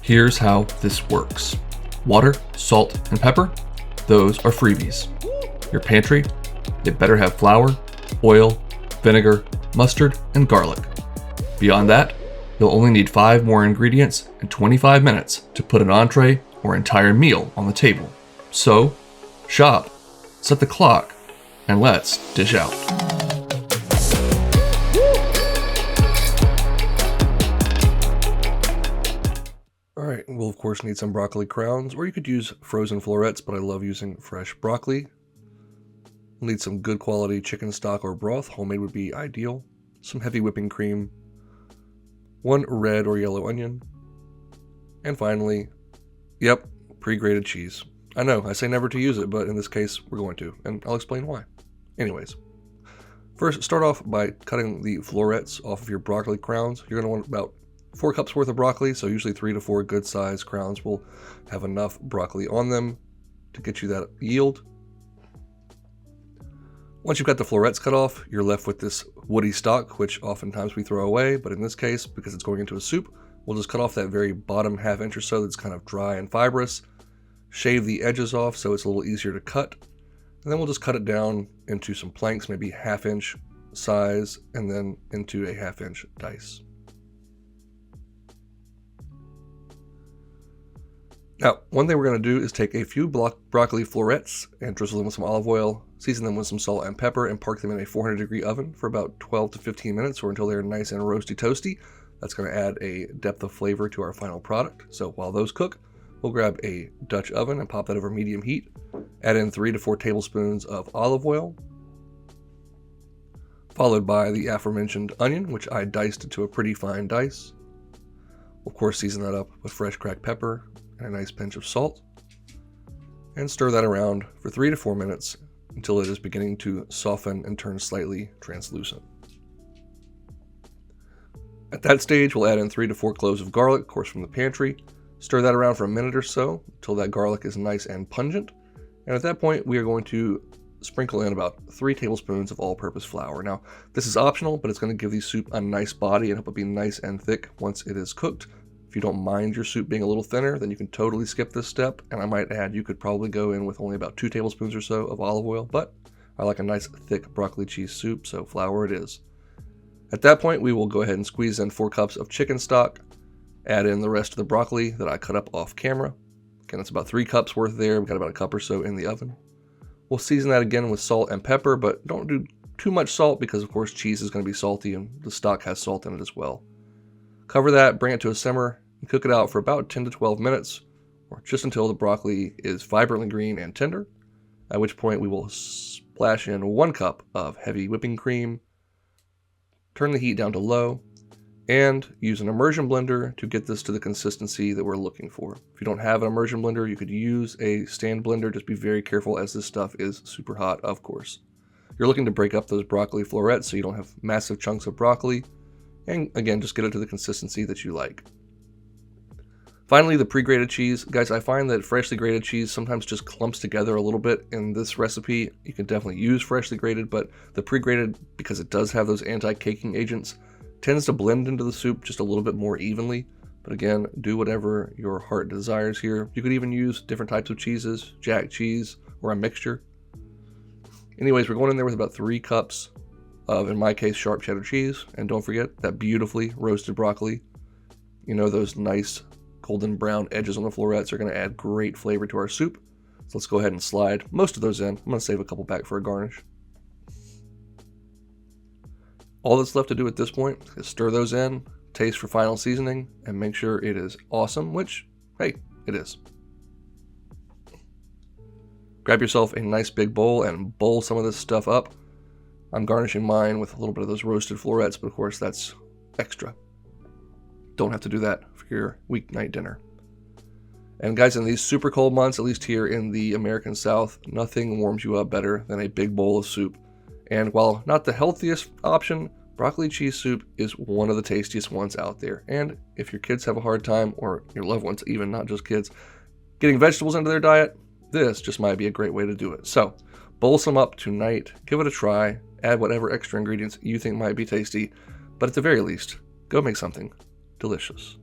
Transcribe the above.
Here's how this works. Water, salt, and pepper, those are freebies. Your pantry, it better have flour, oil, vinegar, mustard, and garlic. Beyond that, you'll only need 5 more ingredients and 25 minutes to put an entree or entire meal on the table. So, shop, set the clock, and let's dish out. Alright, we'll of course need some broccoli crowns, or you could use frozen florets, but I love using fresh broccoli. We'll need some good quality chicken stock or broth, homemade would be ideal. Some heavy whipping cream, 1 red or yellow onion, and finally, pre-grated cheese. I know, I say never to use it, but in this case, we're going to, and I'll explain why. Anyways, first start off by cutting the florets off of your broccoli crowns. You're going to want about 4 cups worth of broccoli, so usually 3 to 4 good sized crowns will have enough broccoli on them to get you that yield. Once you've got the florets cut off, you're left with this woody stalk, which oftentimes we throw away, but in this case, because it's going into a soup, we'll just cut off that very bottom ½ inch or so that's kind of dry and fibrous, shave the edges off so it's a little easier to cut, and then we'll just cut it down into some planks, maybe ½ inch size, and then into a ½ inch dice. Now, one thing we're going to do is take a few broccoli florets and drizzle them with some olive oil, season them with some salt and pepper, and park them in a 400-degree oven for about 12 to 15 minutes or until they're nice and roasty toasty. That's going to add a depth of flavor to our final product. So while those cook, we'll grab a Dutch oven and pop that over medium heat. Add in 3 to 4 tablespoons of olive oil, followed by the aforementioned onion, which I diced into a pretty fine dice. Of course, season that up with fresh cracked pepper and a nice pinch of salt, and stir that around for 3 to 4 minutes until it is beginning to soften and turn slightly translucent. At that stage, we'll add in 3 to 4 cloves of garlic, of course from the pantry. Stir that around for a minute or so until that garlic is nice and pungent. And at that point, we are going to sprinkle in about 3 tablespoons of all-purpose flour. Now, this is optional, but it's going to give the soup a nice body and help it be nice and thick once it is cooked. If you don't mind your soup being a little thinner, then you can totally skip this step. And I might add, you could probably go in with only about 2 tablespoons or so of olive oil, but I like a nice thick broccoli cheese soup, so flour it is. At that point, we will go ahead and squeeze in 4 cups of chicken stock, add in the rest of the broccoli that I cut up off camera. Again, that's about 3 cups worth there. We've got about a cup or so in the oven. We'll season that again with salt and pepper, but don't do too much salt because, of course, cheese is going to be salty and the stock has salt in it as well. Cover that, bring it to a simmer, and cook it out for about 10 to 12 minutes, or just until the broccoli is vibrantly green and tender, at which point we will splash in 1 cup of heavy whipping cream, turn the heat down to low, and use an immersion blender to get this to the consistency that we're looking for. If you don't have an immersion blender, you could use a stand blender. Just be very careful as this stuff is super hot, of course. You're looking to break up those broccoli florets so you don't have massive chunks of broccoli, and again, just get it to the consistency that you like. Finally, the pre-grated cheese. Guys, I find that freshly grated cheese sometimes just clumps together a little bit in this recipe. You can definitely use freshly grated, but the pre-grated, because it does have those anti-caking agents, tends to blend into the soup just a little bit more evenly. But again, do whatever your heart desires here. You could even use different types of cheeses, jack cheese, or a mixture. Anyways, we're going in there with about 3 cups of, in my case, sharp cheddar cheese. And don't forget that beautifully roasted broccoli. You know, those nice golden brown edges on the florets are going to add great flavor to our soup. So let's go ahead and slide most of those in. I'm going to save a couple back for a garnish. All that's left to do at this point is stir those in, taste for final seasoning, and make sure it is awesome, which, hey, it is. Grab yourself a nice big bowl and bowl some of this stuff up. I'm garnishing mine with a little bit of those roasted florets, but of course that's extra. Don't have to do that for your weeknight dinner. And guys, in these super cold months, at least here in the American South, nothing warms you up better than a big bowl of soup. And while not the healthiest option, broccoli cheese soup is one of the tastiest ones out there. And if your kids have a hard time, or your loved ones even, not just kids, getting vegetables into their diet, this just might be a great way to do it. So bowl some up tonight, give it a try, add whatever extra ingredients you think might be tasty, but at the very least, go make something delicious.